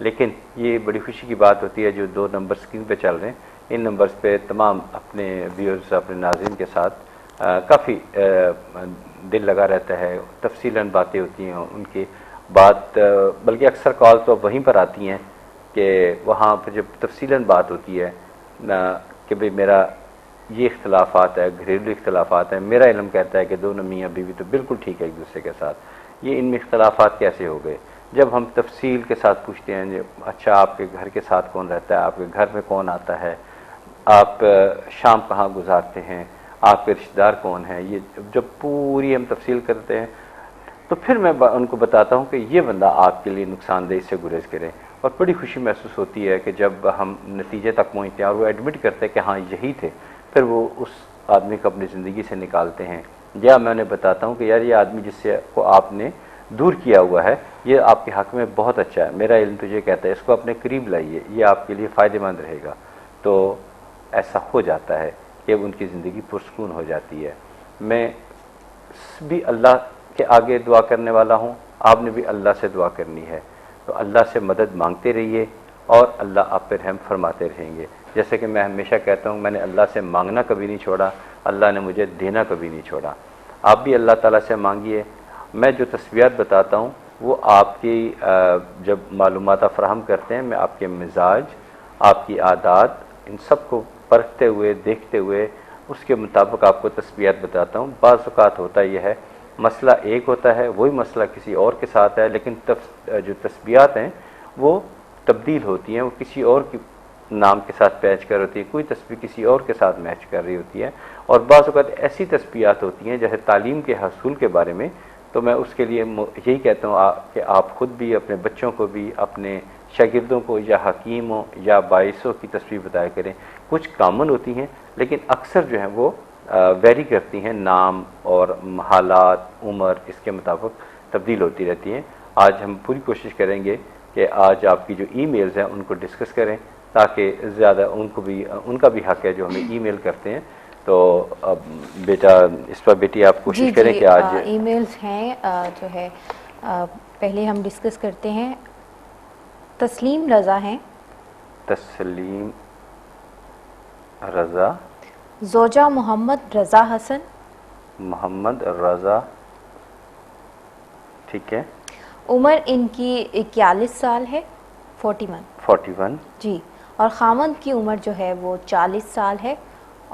لیکن یہ بڑی خوشی کی بات ہوتی ہے جو 2 نمبر اسکرین پہ چل رہے ہیں، ان نمبرز پہ تمام اپنے ویورز، اپنے ناظرین کے ساتھ کافی دل لگا رہتا ہے، تفصیلاً باتیں ہوتی ہیں ان کی بات، بلکہ اکثر کال تو وہیں پر آتی ہیں کہ وہاں پہ جب تفصیلاً بات ہوتی ہے کہ بھئی میرا یہ اختلافات ہے، گھریلو اختلافات ہیں، میرا علم کہتا ہے کہ دونوں میاں بیوی تو بالکل ٹھیک ہے ایک دوسرے کے ساتھ، یہ ان میں اختلافات کیسے ہو گئے؟ جب ہم تفصیل کے ساتھ پوچھتے ہیں اچھا آپ کے گھر کے ساتھ کون رہتا ہے، آپ کے گھر میں کون آتا ہے، آپ شام کہاں گزارتے ہیں، آپ کے رشتہ دار کون ہیں، یہ جب پوری ہم تفصیل کرتے ہیں تو پھر میں ان کو بتاتا ہوں کہ یہ بندہ آپ کے لیے نقصان دہ، اس سے گریز کریں، اور بڑی خوشی محسوس ہوتی ہے کہ جب ہم نتیجے تک پہنچتے ہیں اور وہ ایڈمٹ کرتے ہیں کہ ہاں یہی تھے، پھر وہ اس آدمی کو اپنی زندگی سے نکالتے ہیں، یا میں انہیں بتاتا ہوں کہ یار یہ آدمی جس سے کو آپ نے دور کیا ہوا ہے یہ آپ کے حق میں بہت اچھا ہے، میرا علم تجھے کہتا ہے اس کو اپنے قریب لائیے، یہ آپ کے لیے فائدہ مند رہے گا، تو ایسا ہو جاتا ہے کہ ان کی زندگی پرسکون ہو جاتی ہے۔ میں بھی اللہ کے آگے دعا کرنے والا ہوں، آپ نے بھی اللہ سے دعا کرنی ہے، تو اللہ سے مدد مانگتے رہیے اور اللہ آپ پہ رحم فرماتے رہیں گے۔ جیسے کہ میں ہمیشہ کہتا ہوں میں نے اللہ سے مانگنا کبھی نہیں چھوڑا، اللہ نے مجھے دینا کبھی نہیں چھوڑا۔ آپ بھی اللہ تعالیٰ سے مانگیے۔ میں جو تسبیحات بتاتا ہوں وہ آپ کی جب معلومات فراہم کرتے ہیں، میں آپ کے مزاج، آپ کی عادات، ان سب کو پرکھتے ہوئے دیکھتے ہوئے اس کے مطابق آپ کو تسبیحات بتاتا ہوں۔ بعض اوقات ہوتا یہ ہے مسئلہ ایک ہوتا ہے، وہی مسئلہ کسی اور کے ساتھ ہے، لیکن جو تسبیحات ہیں وہ تبدیل ہوتی ہیں، وہ کسی اور کی نام کے ساتھ پیچ کر ہوتی ہے، کوئی تسبیح کسی اور کے ساتھ میچ کر رہی ہوتی ہے، اور بعض اوقات ایسی تسبیحات ہوتی ہیں جیسے تعلیم کے حصول کے بارے میں، تو میں اس کے لیے یہی کہتا ہوں کہ آپ خود بھی اپنے بچوں کو بھی اپنے شاگردوں کو یا حکیموں یا باعثوں کی تسبیح بتایا کریں۔ کچھ کامن ہوتی ہیں لیکن اکثر جو ہیں وہ ویری کرتی ہیں، نام اور حالات، عمر اس کے مطابق تبدیل ہوتی رہتی ہیں۔ آج ہم پوری کوشش کریں گے کہ آج آپ کی جو ای میلز ہیں ان کو ڈسکس کریں تاکہ زیادہ ان کا بھی حق ہے جو ہمیں ای میل کرتے ہیں۔ تو اب بیٹا اس پر بیٹی آپ کوشش کریں کہ آج ای میلز ہیں جو ہے پہلے ہم ڈسکس کرتے ہیں۔ تسلیم رضا ہیں، تسلیم رضا، زوجہ محمد رضا حسن، محمد رضا، ٹھیک ہے، عمر ان کی 41 سال ہے، 41 جی، اور خاوند کی عمر جو ہے وہ 40 سال ہے،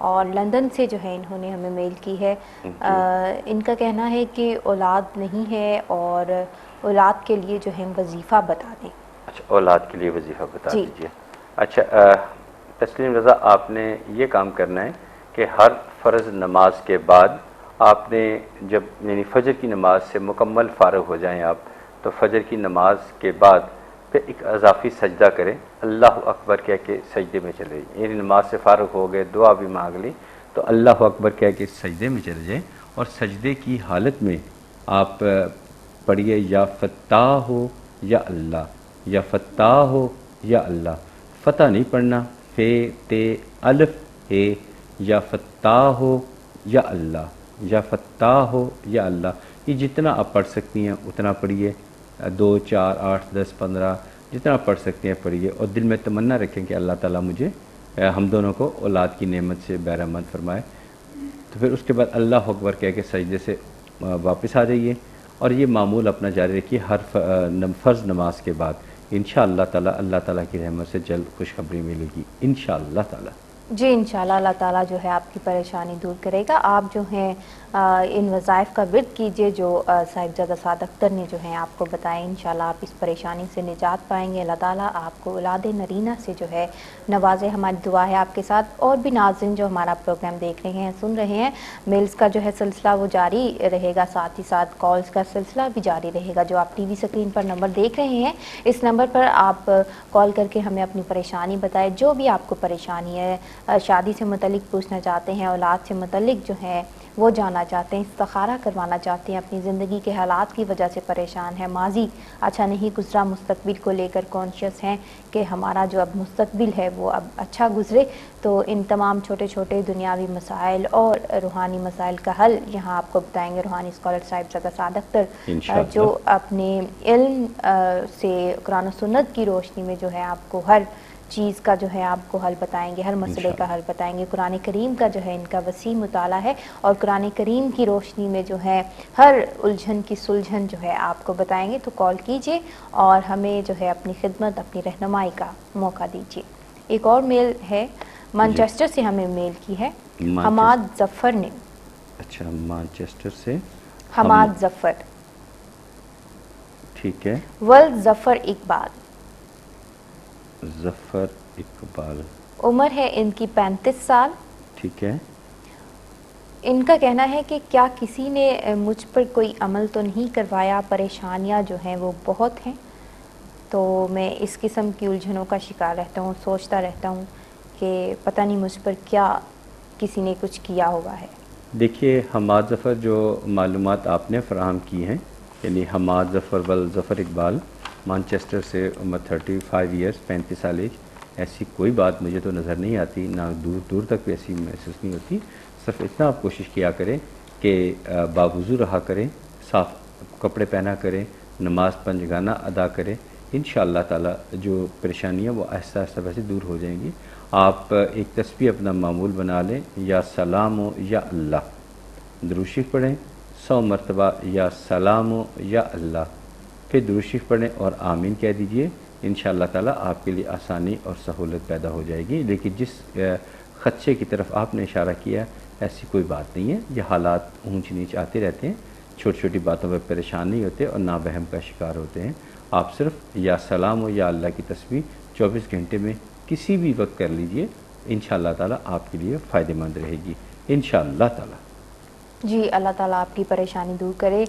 اور لندن سے جو ہے انہوں نے ہمیں میل کی ہے۔ ان کا کہنا ہے کہ اولاد نہیں ہے اور اولاد کے لیے جو ہے وظیفہ بتا دیں۔ اچھا، اولاد کے لیے وظیفہ بتا جی دیجیے۔ اچھا تسلیم رضا، آپ نے یہ کام کرنا ہے کہ ہر فرض نماز کے بعد آپ نے جب یعنی فجر کی نماز سے مکمل فارغ ہو جائیں آپ، تو فجر کی نماز کے بعد پھر ایک اضافی سجدہ کریں، اللہ اکبر کہہ کے سجدے میں چلے جائیں، یعنی نماز سے فارغ ہو گئے، دعا بھی مانگ لی تو اللہ اکبر کہہ کے سجدے میں چلے جائیں، اور سجدے کی حالت میں آپ پڑھیے یا فتح ہو یا اللہ، یا فتح ہو یا اللہ، فتح نہیں پڑھنا، فے تے الف ہے، یا فتح ہو یا اللہ، یا فتح ہو یا اللہ، یہ جتنا آپ پڑھ سکتی ہیں اتنا پڑھیے، 2 4 8 10 15 جتنا پڑھ سکتے ہیں پڑھیے، اور دل میں تمنا رکھیں کہ اللہ تعالیٰ مجھے ہم دونوں کو اولاد کی نعمت سے بہرمند فرمائے۔ تو پھر اس کے بعد اللہ اکبر کہہ کے سجدے سے واپس آ جائیے، اور یہ معمول اپنا جاری رکھیے ہر فرض نماز کے بعد۔ انشاءاللہ تعالیٰ اللہ تعالیٰ کی رحمت سے جلد خوشخبری ملے گی انشاءاللہ تعالیٰ۔ جی انشاءاللہ اللہ تعالیٰ جو ہے آپ کی پریشانی دور کرے گا۔ آپ جو ہیں ان وظائف کا ورد کیجئے جو صاحبزادہ سعد اختر نے جو ہیں آپ کو بتائیں، انشاءاللہ آپ اس پریشانی سے نجات پائیں گے، اللہ تعالیٰ آپ کو اولاد نرینہ سے جو ہے نوازے۔ ہماری دعا ہے آپ کے ساتھ، اور بھی ناظرین جو ہمارا پروگرام دیکھ رہے ہیں، سن رہے ہیں، میلز کا جو ہے سلسلہ وہ جاری رہے گا، ساتھ ہی ساتھ کالز کا سلسلہ بھی جاری رہے گا۔ جو آپ ٹی وی سکرین پر نمبر دیکھ رہے ہیں اس نمبر پر آپ کال کر کے ہمیں اپنی پریشانی بتائیں، جو بھی آپ کو پریشانی ہے، شادی سے متعلق پوچھنا چاہتے ہیں، اولاد سے متعلق جو ہے وہ جاننا چاہتے ہیں، استخارہ کروانا چاہتے ہیں، اپنی زندگی کے حالات کی وجہ سے پریشان ہیں، ماضی اچھا نہیں گزرا، مستقبل کو لے کر کانشیس ہیں کہ ہمارا جو اب مستقبل ہے وہ اب اچھا گزرے، تو ان تمام چھوٹے چھوٹے دنیاوی مسائل اور روحانی مسائل کا حل یہاں آپ کو بتائیں گے روحانی اسکالر صاحبزادہ سعد اختر، انشاءاللہ۔ جو اپنے علم سے قرآن و سنت کی روشنی میں جو ہے آپ کو ہر چیز کا جو ہے آپ کو حل بتائیں گے، ہر مسئلے کا حل بتائیں گے۔ قرآن کریم کا جو ہے ان کا وسیع مطالعہ ہے اور قرآن کریم کی روشنی میں جو ہے ہر الجھن کی سلجھن جو ہے آپ کو بتائیں گے، تو کال کیجئے اور ہمیں جو ہے اپنی خدمت، اپنی رہنمائی کا موقع دیجئے۔ ایک اور میل ہے، مانچسٹر سے ہمیں میل کی ہے حماد ظفر نے۔ اچھا، مانچسٹر سے حماد ظفر، ٹھیک ہے۔ ولد ظفر اقبال، ظفر اقبال، عمر ہے ان کی 35 سال۔ ٹھیک ہے۔ ان کا کہنا ہے کہ کیا کسی نے مجھ پر کوئی عمل تو نہیں کروایا، پریشانیاں جو ہیں وہ بہت ہیں، تو میں اس قسم کی الجھنوں کا شکار رہتا ہوں، سوچتا رہتا ہوں کہ پتہ نہیں مجھ پر کیا کسی نے کچھ کیا ہوا ہے۔ دیکھیے، حماد ظفر جو معلومات آپ نے فراہم کی ہیں، یعنی حماد ظفر ظفر اقبال، مانچسٹر سے، عمر 35 ایئرس، 35 سال ایج، ایسی کوئی بات مجھے تو نظر نہیں آتی، نہ دور دور تک بھی ایسی محسوس نہیں ہوتی۔ صرف اتنا آپ کوشش کیا کریں کہ باوضو رہا کریں، صاف کپڑے پہنا کریں، نماز پنجگانہ ادا کریں، انشاءاللہ تعالی جو پریشانیاں وہ آہستہ آہستہ ویسے دور ہو جائیں گی۔ آپ ایک تسبیح اپنا معمول بنا لیں، یا سلام و یا اللہ، درود شریف پڑھیں 100 مرتبہ، یا سلام و یا اللہ، پھر درود شریف پڑھیں اور آمین کہہ دیجئے، انشاءاللہ تعالی آپ کے لیے آسانی اور سہولت پیدا ہو جائے گی۔ لیکن جس خدشے کی طرف آپ نے اشارہ کیا، ایسی کوئی بات نہیں ہے، یہ حالات اونچ نیچ آتے رہتے ہیں، چھوٹی چھوٹی باتوں پہ پریشان نہیں ہوتے اور نہ وہم کا شکار ہوتے ہیں۔ آپ صرف یا سلام و یا اللہ کی تسبیح 24 گھنٹے میں کسی بھی وقت کر لیجئے، انشاءاللہ تعالی آپ کے لیے فائدہ مند رہے گی، انشاءاللہ تعالی۔ جی، اللہ تعالیٰ آپ کی پریشانی دور کرے۔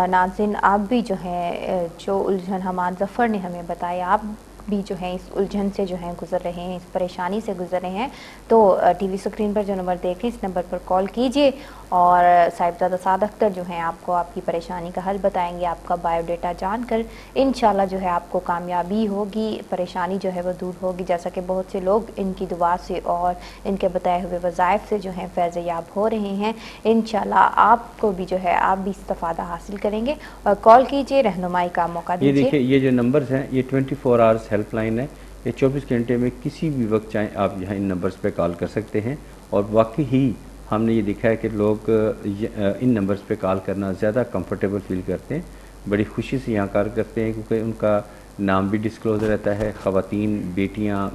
ناظرین، آپ بھی جو ہے جو الجھن حماد ظفر نے ہمیں بتایا، آپ بھی جو ہیں اس الجھن سے جو ہیں گزر رہے ہیں، اس پریشانی سے گزر رہے ہیں، تو ٹی وی سکرین پر جو نمبر دیکھ رہے ہیں اس نمبر پر کال کیجئے اور صاحبزادہ سعد اختر جو ہیں آپ کو آپ کی پریشانی کا حل بتائیں گے۔ آپ کا بایو ڈیٹا جان کر انشاءاللہ جو ہے آپ کو کامیابی ہوگی، پریشانی جو ہے وہ دور ہوگی، جیسا کہ بہت سے لوگ ان کی دعا سے اور ان کے بتائے ہوئے وظائف سے جو ہیں فیض یاب ہو رہے ہیں۔ انشاءاللہ آپ کو بھی جو ہے آپ بھی استفادہ حاصل کریں گے، اور کال کیجئے، رہنمائی کا موقع یہ دیجئے۔ دیکھیں، یہ جو نمبرز ہیں یہ 24 آورز ہیلپ لائن ہے، یہ 24 گھنٹے میں کسی بھی وقت چاہیں آپ یہاں ان نمبرز پہ کال کر سکتے ہیں، اور واقعی ہی ہم نے یہ دیکھا ہے کہ لوگ ان نمبرز پہ کال کرنا زیادہ کمفرٹیبل فیل کرتے ہیں، بڑی خوشی سے یہاں کال کرتے ہیں، کیونکہ ان کا نام بھی ڈسکلوز رہتا ہے، خواتین، بیٹیاں،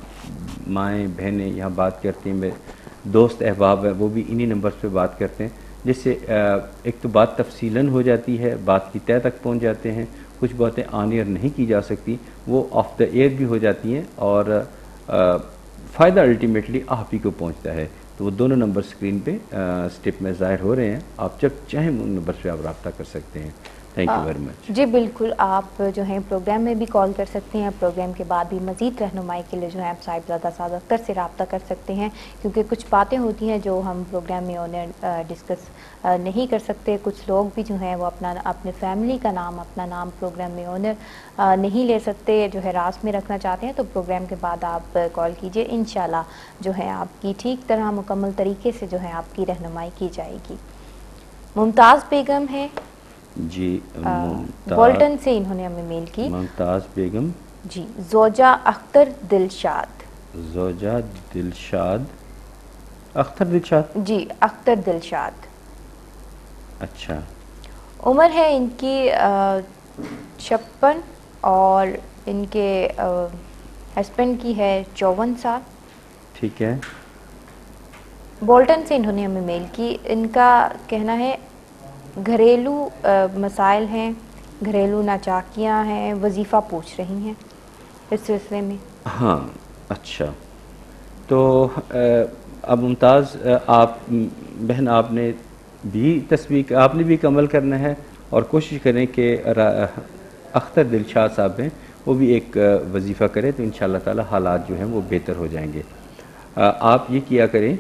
مائیں، بہنیں یہاں بات کرتی ہیں، دوست احباب ہیں وہ بھی انہی نمبرز پہ بات کرتے ہیں، جس سے ایک تو بات تفصیلاً ہو جاتی ہے، بات کی تہہ تک پہنچ جاتے ہیں، کچھ باتیں آن ایئر نہیں کی جا سکتی وہ آف دا ایئر بھی ہو جاتی ہیں، اور فائدہ الٹیمیٹلی آپ ہی کو پہنچتا ہے۔ تو وہ دونوں نمبر سکرین پہ اسٹپ میں ظاہر ہو رہے ہیں، آپ جب چاہیں ان نمبر پہ آپ رابطہ کر سکتے ہیں۔ Thank you very much. جی بالکل، آپ جو ہیں پروگرام میں بھی کال کر سکتے ہیں، پروگرام کے بعد بھی مزید رہنمائی کے لیے جو ہے آپ صاحبزادہ سعد اختر سے رابطہ کر سکتے ہیں، کیونکہ کچھ باتیں ہوتی ہیں جو ہم پروگرام میں انہیں ڈسکس نہیں کر سکتے۔ کچھ لوگ بھی جو ہیں وہ اپنے فیملی کا نام، اپنا نام پروگرام میں آنر نہیں لے سکتے، جو ہے راز میں رکھنا چاہتے ہیں، تو پروگرام کے بعد آپ کال کیجئے، انشاءاللہ جو ہے آپ کی ٹھیک طرح مکمل طریقے سے جو ہے آپ کی رہنمائی کی جائے گی۔ ممتاز بیگم ہے جی، بولٹن سے، انہوں نے ہمیں میل کی۔ ممتاز بیگم، جی، زوجہ اختر دلشاد، زوجہ دلشاد، اختر دلشاد، جی اختر دلشاد، اچھا، عمر ہے ان کی 56 اور ان کے ہسبینڈ کی ہے 54 سال۔ ٹھیک ہے۔ بولٹن سے انہوں نے ہمیں میل کی، ان کا کہنا ہے گھریلو مسائل ہیں، گھریلو ناچاکیاں ہیں، وظیفہ پوچھ رہی ہیں اس سلسلے میں۔ ہاں، اچھا، تو اب ممتاز، آپ بہن، آپ نے بھی تسبیح، آپ نے بھی عمل کرنا ہے، اور کوشش کریں کہ اختر دلشاد صاحب ہیں وہ بھی ایک وظیفہ کرے، تو انشاءاللہ تعالی حالات جو ہیں وہ بہتر ہو جائیں گے۔ آپ یہ کیا کریں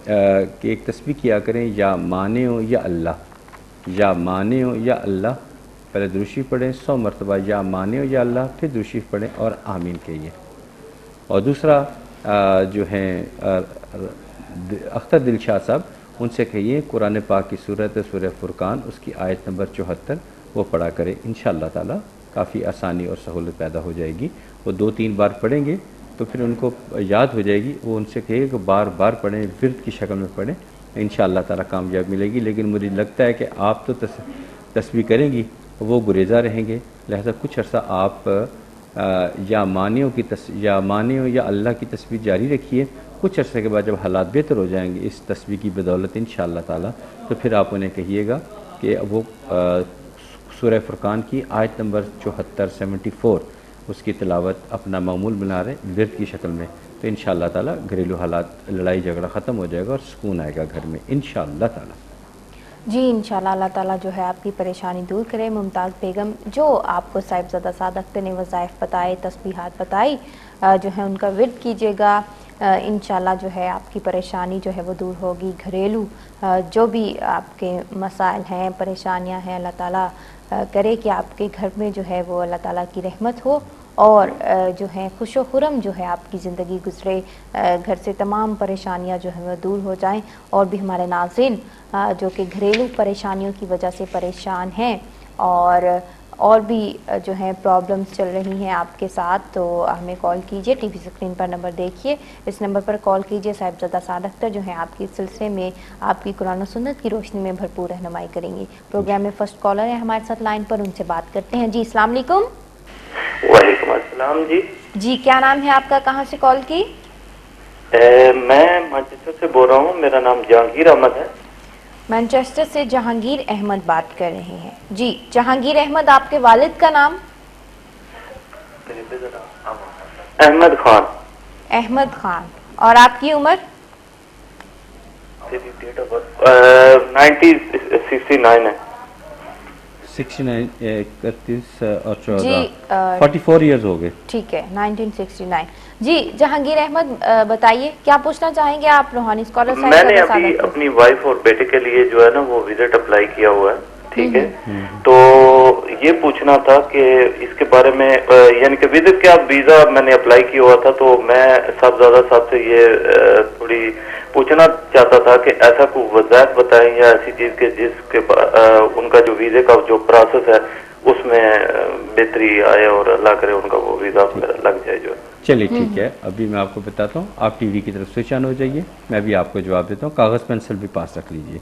کہ ایک تسبیح کیا کریں، یا مانع یا اللہ، یا مانع یا اللہ، پہلے درود شریف پڑھیں 100 مرتبہ، یا مانع یا اللہ، پھر درود شریف پڑھیں اور آمین کہیے۔ اور دوسرا جو ہیں اختر دلشاد صاحب، ان سے کہیے قرآن پاک کی سورہ فرقان، اس کی آیت نمبر 74 وہ پڑھا کرے، انشاءاللہ تعالی کافی آسانی اور سہولت پیدا ہو جائے گی۔ وہ 2-3 بار پڑھیں گے تو پھر ان کو یاد ہو جائے گی، وہ ان سے کہے کہ بار بار پڑھیں، ورد کی شکل میں پڑھیں، انشاءاللہ تعالی کامیاب ملے گی۔ لیکن مجھے لگتا ہے کہ آپ تو تسبیح کریں گی، وہ گریزہ رہیں گے، لہذا کچھ عرصہ آپ یا مانع یا اللہ کی تسبیح جاری رکھیے۔ کچھ عرصے کے بعد جب حالات بہتر ہو جائیں گے اس تسبیح کی بدولت انشاءاللہ تعالی، تو پھر آپ انہیں کہیے گا کہ وہ سورہ فرقان کی آیت نمبر 74 اس کی تلاوت اپنا معمول بنا رہے ورد کی شکل میں، تو انشاءاللہ تعالی گھریلو حالات، لڑائی جھگڑا ختم ہو جائے گا اور سکون آئے گا گھر میں انشاءاللہ تعالی۔ جی انشاءاللہ اللہ تعالیٰ جو ہے آپ کی پریشانی دور کرے۔ ممتاز بیگم، جو آپ کو صاحبزادہ سعد اختر نے وظائف بتائے، تسبیحات بتائی، جو ہے ان کا ورد کیجیے گا، انشاءاللہ جو ہے آپ کی پریشانی جو ہے وہ دور ہوگی۔ گھریلو جو بھی آپ کے مسائل ہیں، پریشانیاں ہیں، اللہ تعالیٰ کرے کہ آپ کے گھر میں جو ہے وہ اللہ تعالیٰ کی رحمت ہو، اور جو ہے خوش و خرم جو ہے آپ کی زندگی گزرے، گھر سے تمام پریشانیاں جو ہیں وہ دور ہو جائیں۔ اور بھی ہمارے ناظرین جو کہ گھریلو پریشانیوں کی وجہ سے پریشان ہیں اور بھی جو ہیں پرابلمز چل رہی ہیں آپ کے ساتھ، تو ہمیں کال کیجئے، ٹی وی اسکرین پر نمبر دیکھیے، اس نمبر پر کال کیجئے۔ صاحبزادہ سعد اختر جو ہیں آپ کے سلسلے میں آپ کی قرآن و سنت کی روشنی میں بھرپور رہنمائی کریں گی۔ پروگرام میں فرسٹ کالر ہیں ہمارے ساتھ لائن پر، ان سے بات کرتے ہیں۔ جی السلام علیکم۔ وعلیکم السلام جی۔ جی کیا نام ہے آپ کا، کہاں سے کال کی؟ میں مانچسٹر سے بول رہا ہوں، میرا نام جہانگیر احمد ہے۔ مانچسٹر سے جہانگیر احمد بات کر رہے ہیں۔ جی جہانگیر احمد، آپ کے والد کا نام؟ احمد خان۔ احمد خان۔ اور آپ کی عمر؟ 1969 ہے۔ 69 31 اور 14 جی 44 ایئرز ہو گئے۔ ٹھیک ہے، 1969۔ جی جہانگیر احمد بتائیے کیا پوچھنا چاہیں گے آپ روحانی اسکالر صاحب؟ میں نے ابھی اپنی وائف اور بیٹے کے لیے جو ہے نا وہ وزٹ اپلائی کیا ہوا ہے، ٹھیک ہے، تو یہ پوچھنا تھا کہ اس کے بارے میں، یعنی کہ وزٹ کیا ویزا میں نے اپلائی کیا ہوا تھا، تو میں صاحبزادہ صاحب سے یہ تھوڑی پوچھنا چاہتا تھا کہ ایسا کوئی وظائف بتائیں یا ایسی چیز کے جس کے ان کا جو ویزے کا جو پروسیس ہے اس میں بہتری آئے اور اللہ کرے ان کا وہ ویزا لگ جائے جو ہے۔ چلیے ٹھیک ہے، ابھی میں آپ کو بتاتا ہوں، آپ ٹی وی کی طرف سوئچ آن ہو جائیے، میں بھی آپ کو جواب دیتا ہوں، کاغذ پینسل بھی پاس رکھ لیجئے۔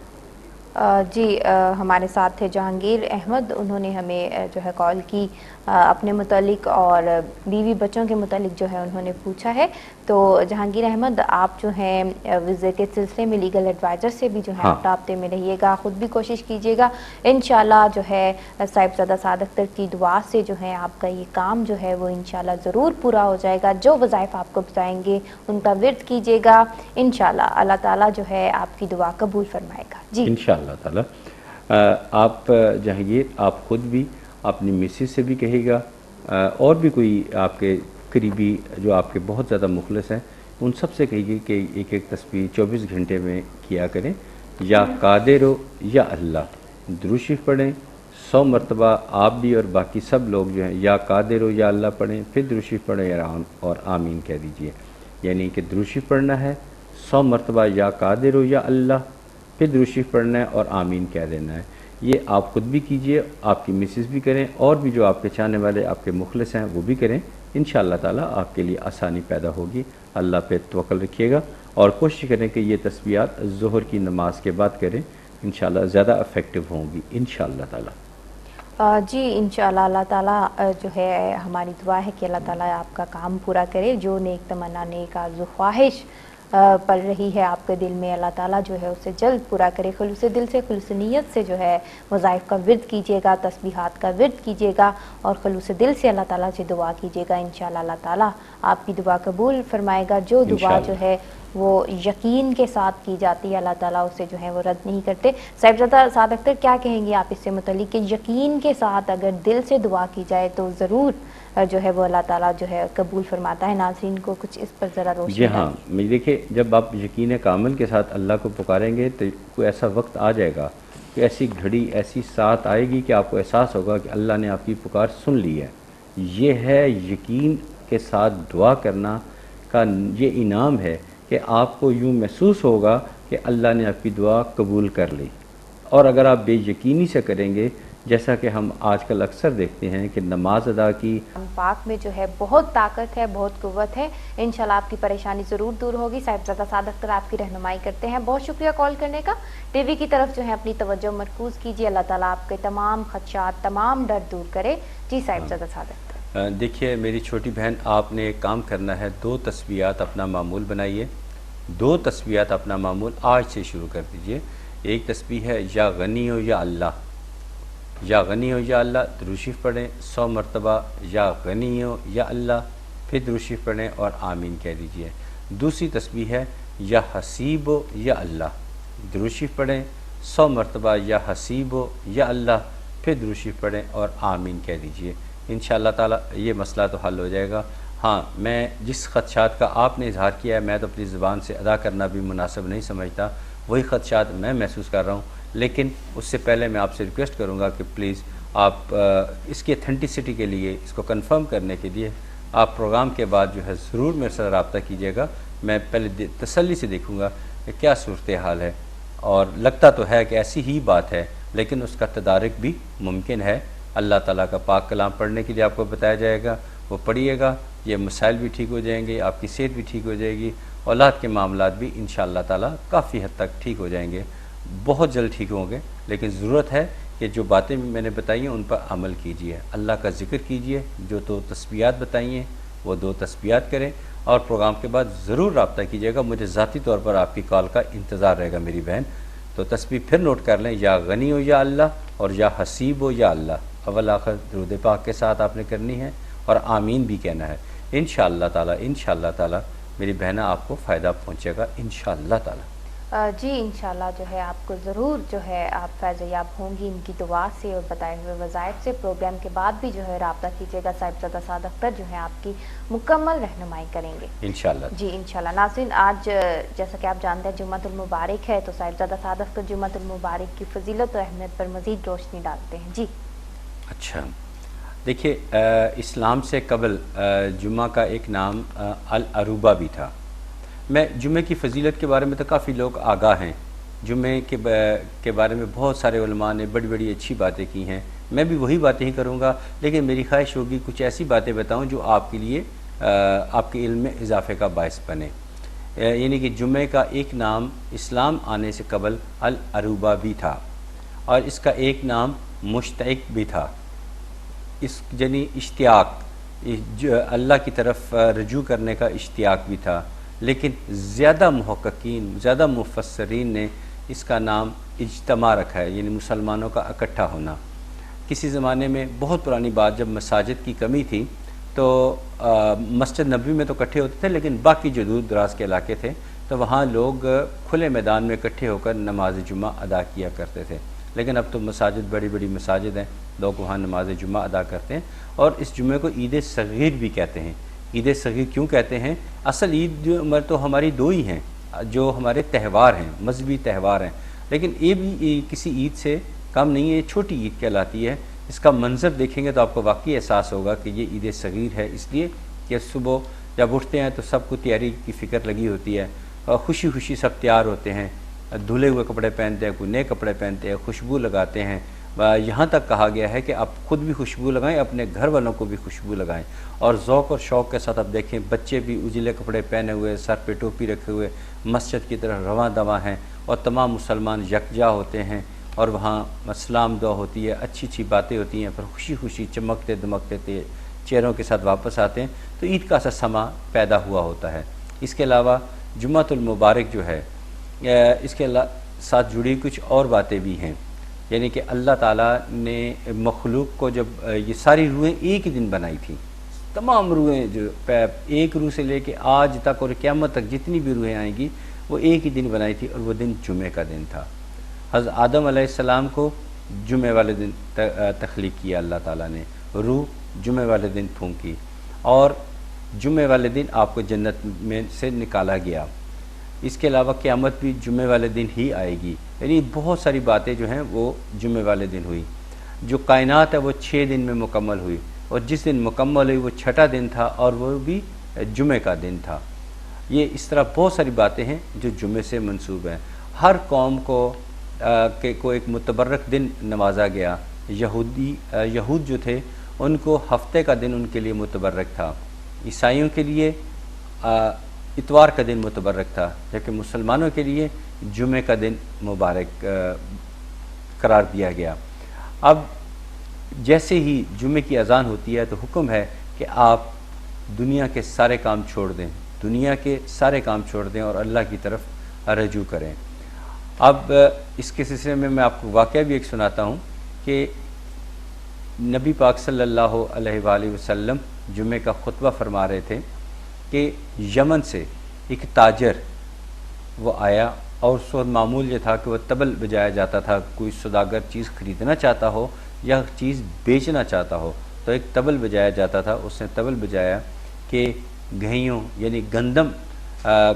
جی ہمارے ساتھ تھے جہانگیر احمد، انہوں نے ہمیں جو ہے کال کی، اپنے متعلق اور بیوی بچوں کے متعلق جو ہے انہوں نے پوچھا ہے۔ تو جہانگیر احمد، آپ جو ہیں ویزے کے سلسلے میں لیگل ایڈوائزر سے بھی جو ہے آپ رابطے میں رہیے گا، خود بھی کوشش کیجیے گا، انشاءاللہ جو ہے صاحبزادہ سعد اختر کی دعا سے جو ہے آپ کا یہ کام جو ہے وہ انشاءاللہ ضرور پورا ہو جائے گا۔ جو وظائف آپ کو بتائیں گے ان کا ورد کیجیے گا، انشاءاللہ اللہ تعالیٰ جو ہے آپ کی دعا قبول فرمائے گا۔ جی انشاءاللہ تعالی۔ آپ جہانگیر، آپ خود بھی اپنی مسز سے بھی کہے گا، اور بھی کوئی آپ کے قریبی جو آپ کے بہت زیادہ مخلص ہیں ان سب سے کہیے کہ ایک ایک تسبیح 24 گھنٹے میں کیا کریں، یا قادر ہو یا اللہ، درود شریف پڑھیں 100 مرتبہ آپ بھی اور باقی سب لوگ جو ہیں، یا قادر ہو یا اللہ پڑھیں، پھر درود شریف پڑھیں اور آمین کہہ دیجئے، یعنی کہ درود شریف پڑھنا ہے 100 مرتبہ، یا قادر ہو یا اللہ، پھر درود شریف پڑھنا ہے اور آمین کہہ دینا ہے۔ یہ آپ خود بھی کیجئے، آپ کی مسز بھی کریں، اور بھی جو آپ کے چاہنے والے آپ کے مخلص ہیں وہ بھی کریں، انشاءاللہ تعالیٰ آپ کے لیے آسانی پیدا ہوگی۔ اللہ پہ توکل رکھیے گا اور کوشش کریں کہ یہ تسبیحات ظہر کی نماز کے بعد کریں، انشاءاللہ زیادہ افیکٹو ہوں گی انشاءاللہ تعالیٰ۔ جی انشاءاللہ اللہ تعالیٰ جو ہے ہماری دعا ہے کہ اللہ تعالیٰ آپ کا کام پورا کرے، جو نیک تمنا، نیک آرزو، خواہش پڑ رہی ہے آپ کے دل میں، اللہ تعالیٰ جو ہے اسے جلد پورا کرے۔ خلوص دل سے، خلوص نیت سے جو ہے وظائف کا ورد کیجیے گا، تسبیحات کا ورد کیجیے گا، اور خلوص دل سے اللہ تعالیٰ سے دعا کیجیے گا، انشاءاللہ اللہ تعالیٰ آپ کی دعا قبول فرمائے گا۔ جو دعا جو ہے وہ یقین کے ساتھ کی جاتی ہے، اللہ تعالیٰ اسے جو ہے وہ رد نہیں کرتے۔ صاحبزادہ سعد اختر، کیا کہیں گی آپ اس سے متعلق کہ یقین کے ساتھ اگر دل سے دعا کی جائے تو ضرور جو ہے وہ اللہ تعالیٰ جو ہے قبول فرماتا ہے؟ ناظرین کو کچھ اس پر ذرا روشنی جی ہاں، دیکھیے جب آپ یقین کامل کے ساتھ اللہ کو پکاریں گے تو کوئی ایسا وقت آ جائے گا کہ ایسی گھڑی، ایسی ساتھ آئے گی کہ آپ کو احساس ہوگا کہ اللہ نے آپ کی پکار سن لی ہے۔ یہ ہے یقین کے ساتھ دعا کرنا کا یہ انعام ہے کہ آپ کو یوں محسوس ہوگا کہ اللہ نے آپ کی دعا قبول کر لی۔ اور اگر آپ بے یقینی سے کریں گے، جیسا کہ ہم آج کل اکثر دیکھتے ہیں کہ نماز ادا کی، پاک میں جو ہے بہت طاقت ہے، بہت قوت ہے، انشاءاللہ آپ کی پریشانی ضرور دور ہوگی۔ صاحبزادہ سعد اختر آپ کی رہنمائی کرتے ہیں، بہت شکریہ کال کرنے کا۔ ٹی وی کی طرف جو ہے اپنی توجہ مرکوز کیجیے، اللہ تعالیٰ آپ کے تمام خدشات، تمام ڈر دور کرے۔ جی صاحبزادہ سعد اختر۔ دیکھیے میری چھوٹی بہن، آپ نے ایک کام کرنا ہے، 2 تسبیحات اپنا معمول بنائیے، 2 تسبیحات اپنا معمول آج سے شروع کر دیجئے۔ ایک تسبیح ہے یا غنی ہو یا اللہ، یا غنی ہو یا اللہ، درود شریف پڑھیں 100 مرتبہ، یا غنی ہو یا اللہ، پھر درود شریف پڑھیں اور آمین کہہ دیجئے۔ دوسری تسبیح ہے یا حسیب ہو یا اللہ، درود شریف پڑھیں 100 مرتبہ، یا حسیب ہو یا اللہ، پھر درود شریف پڑھیں اور آمین کہہ دیجئے۔ انشاءاللہ تعالی یہ مسئلہ تو حل ہو جائے گا۔ ہاں، میں جس خدشات کا آپ نے اظہار کیا ہے، میں تو اپنی زبان سے ادا کرنا بھی مناسب نہیں سمجھتا، وہی خدشات میں محسوس کر رہا ہوں، لیکن اس سے پہلے میں آپ سے ریکویسٹ کروں گا کہ پلیز آپ اس کی اتھینٹسٹی کے لیے، اس کو کنفرم کرنے کے لیے آپ پروگرام کے بعد جو ہے ضرور میرے ساتھ رابطہ کیجیے گا۔ میں پہلے تسلی سے دیکھوں گا کہ کیا صورتحال ہے، اور لگتا تو ہے کہ ایسی ہی بات ہے، لیکن اس کا تدارک بھی ممکن ہے۔ اللہ تعالیٰ کا پاک کلام پڑھنے کے لیے آپ کو بتایا جائے گا، وہ پڑھیے گا، یہ مسائل بھی ٹھیک ہو جائیں گے، آپ کی صحت بھی ٹھیک ہو جائے گی، اولاد کے معاملات بھی انشاءاللہ تعالیٰ کافی حد تک ٹھیک ہو جائیں گے، بہت جلد ٹھیک ہوں گے۔ لیکن ضرورت ہے کہ جو باتیں میں نے بتائی ہیں ان پر عمل کیجیے، اللہ کا ذکر کیجیے، جو 2 تسبیحات بتائی ہیں وہ 2 تسبیحات کریں، اور پروگرام کے بعد ضرور رابطہ کیجیے گا، مجھے ذاتی طور پر آپ کی کال کا انتظار رہے گا میری بہن۔ تو تسبیح پھر نوٹ کر لیں، یا غنی ہو یا اللہ، اور یا حسیب ہو یا اللہ، اول آخر درود پاک کے ساتھ آپ نے کرنی ہے، اور آمین بھی کہنا ہے۔ انشاءاللہ تعالی میری بہنہ آپ کو فائدہ پہنچے گا انشاءاللہ تعالی۔ جی انشاءاللہ جو ہے آپ کو ضرور جو ہے آپ فیض یاب ہوں گی ان کی دعا سے اور بتائے ہوئے وظائف سے۔ پروگرام کے بعد بھی جو ہے رابطہ کیجیے گا، صاحبزادہ سعد اختر جو ہے آپ کی مکمل رہنمائی کریں گے انشاءاللہ۔ جی انشاءاللہ۔ ناظرین، آج جیسا کہ آپ جانتے ہیں جمعۃ المبارک ہے، تو صاحبزادہ سعد اختر جمعۃ المبارک کی فضیلت و اہمیت پر مزید روشنی ڈالتے ہیں۔ جی اچھا، دیکھیے اسلام سے قبل جمعہ کا ایک نام العروبہ بھی تھا۔ میں جمعے کی فضیلت کے بارے میں تو کافی لوگ آگاہ ہیں، جمعے کے بارے میں بہت سارے علماء نے بڑی بڑی اچھی باتیں کی ہیں، میں بھی وہی باتیں ہی کروں گا، لیکن میری خواہش ہوگی کچھ ایسی باتیں بتاؤں جو آپ کے لیے آپ کے علم میں اضافے کا باعث بنے۔ یعنی کہ جمعے کا ایک نام اسلام آنے سے قبل العروبہ بھی تھا، اور اس کا ایک نام مشتاق بھی تھا، اس یعنی اشتیاق، اللہ کی طرف رجوع کرنے کا اشتیاق بھی تھا، لیکن زیادہ محققین، زیادہ مفسرین نے اس کا نام اجتماع رکھا ہے، یعنی مسلمانوں کا اکٹھا ہونا۔ کسی زمانے میں بہت پرانی بات، جب مساجد کی کمی تھی تو مسجد نبوی میں تو اکٹھے ہوتے تھے، لیکن باقی جو دور دراز کے علاقے تھے تو وہاں لوگ کھلے میدان میں اکٹھے ہو کر نماز جمعہ ادا کیا کرتے تھے، لیکن اب تو مساجد بڑی بڑی مساجد ہیں، لوگ وہاں نماز جمعہ ادا کرتے ہیں، اور اس جمعے کو عید صغیر بھی کہتے ہیں۔ عید صغیر کیوں کہتے ہیں؟ اصل عید تو ہماری 2 ہی ہیں جو ہمارے تہوار ہیں، مذہبی تہوار ہیں، لیکن یہ بھی کسی عید سے کم نہیں ہے، یہ چھوٹی عید کہلاتی ہے۔ اس کا منظر دیکھیں گے تو آپ کو واقعی احساس ہوگا کہ یہ عید صغیر ہے، اس لیے کہ صبح جب اٹھتے ہیں تو سب کو تیاری کی فکر لگی ہوتی ہے، اور خوشی خوشی سب تیار ہوتے ہیں، دھلے ہوئے کپڑے پہنتے ہیں، کوئی نئے کپڑے پہنتے ہیں، خوشبو لگاتے ہیں، یہاں تک کہا گیا ہے کہ آپ خود بھی خوشبو لگائیں، اپنے گھر والوں کو بھی خوشبو لگائیں، اور ذوق اور شوق کے ساتھ آپ دیکھیں بچے بھی اجلے کپڑے پہنے ہوئے، سر پہ ٹوپی رکھے ہوئے مسجد کی طرف رواں دواں ہیں، اور تمام مسلمان یکجا ہوتے ہیں، اور وہاں سلام دعا ہوتی ہے، اچھی اچھی باتیں ہوتی ہیں، پھر خوشی خوشی چمکتے دمکتے چہروں کے ساتھ واپس آتے ہیں، تو عید کا سا سما پیدا ہوا ہوتا ہے۔ اس کے علاوہ جمعۃ المبارک جو ہے، اس کے ساتھ جڑی کچھ اور باتیں بھی ہیں، یعنی کہ اللہ تعالیٰ نے مخلوق کو جب یہ ساری روحیں ایک ہی دن بنائی تھیں، تمام روحیں جو ایک روح سے لے کے آج تک اور قیامت تک جتنی بھی روحیں آئیں گی وہ ایک ہی دن بنائی تھی، اور وہ دن جمعے کا دن تھا۔ حضرت آدم علیہ السلام کو جمعے والے دن تخلیق کیا اللہ تعالیٰ نے، روح جمعے والے دن پھونکی، اور جمعے والے دن آپ کو جنت میں سے نکالا گیا۔ اس کے علاوہ قیامت بھی جمعے والے دن ہی آئے گی، یعنی بہت ساری باتیں جو ہیں وہ جمعے والے دن ہوئی۔ جو کائنات ہے وہ 6 دن میں مکمل ہوئی، اور جس دن مکمل ہوئی وہ 6واں دن تھا، اور وہ بھی جمعے کا دن تھا۔ یہ اس طرح بہت ساری باتیں ہیں جو جمعے سے منسوب ہیں۔ ہر قوم کو ایک متبرک دن نوازا گیا۔ یہود جو تھے ان کو ہفتے کا دن ان کے لیے متبرک تھا، عیسائیوں کے لیے اتوار کا دن متبرک تھا، جبکہ مسلمانوں کے لیے جمعے کا دن مبارک قرار دیا گیا۔ اب جیسے ہی جمعے کی اذان ہوتی ہے تو حکم ہے کہ آپ دنیا کے سارے کام چھوڑ دیں، دنیا کے سارے کام چھوڑ دیں اور اللہ کی طرف رجوع کریں۔ اب اس کے سلسلے میں آپ کو واقعہ بھی ایک سناتا ہوں کہ نبی پاک صلی اللہ علیہ وآلہ وسلم جمعے کا خطبہ فرما رہے تھے کہ یمن سے ایک تاجر وہ آیا، اور اس وقت معمول یہ تھا کہ وہ طبل بجایا جاتا تھا۔ کوئی سوداگر چیز خریدنا چاہتا ہو یا چیز بیچنا چاہتا ہو تو ایک طبل بجایا جاتا تھا۔ اس نے طبل بجایا کہ گھئیوں یعنی گندم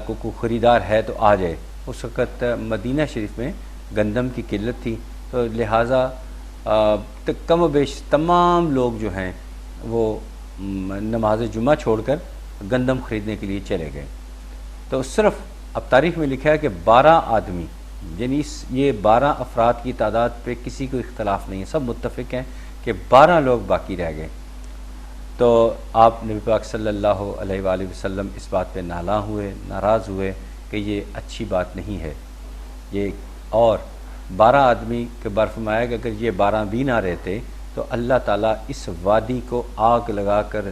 کو خریدار ہے تو آ جائے۔ اس وقت مدینہ شریف میں گندم کی قلت تھی، تو لہٰذا کم و بیش تمام لوگ جو ہیں وہ نماز جمعہ چھوڑ کر گندم خریدنے کے لیے چلے گئے۔ تو صرف اب تاریخ میں لکھا ہے کہ 12 آدمی، یعنی یہ 12 افراد کی تعداد پہ کسی کو اختلاف نہیں ہے، سب متفق ہیں کہ 12 لوگ باقی رہ گئے۔ تو آپ نبی پاک صلی اللہ علیہ وآلہ وسلم اس بات پہ نالاں ہوئے، ناراض ہوئے کہ یہ اچھی بات نہیں ہے یہ، اور 12 آدمی کے بارے فرمایا کہ اگر یہ 12 بھی نہ رہتے تو اللہ تعالیٰ اس وادی کو آگ لگا کر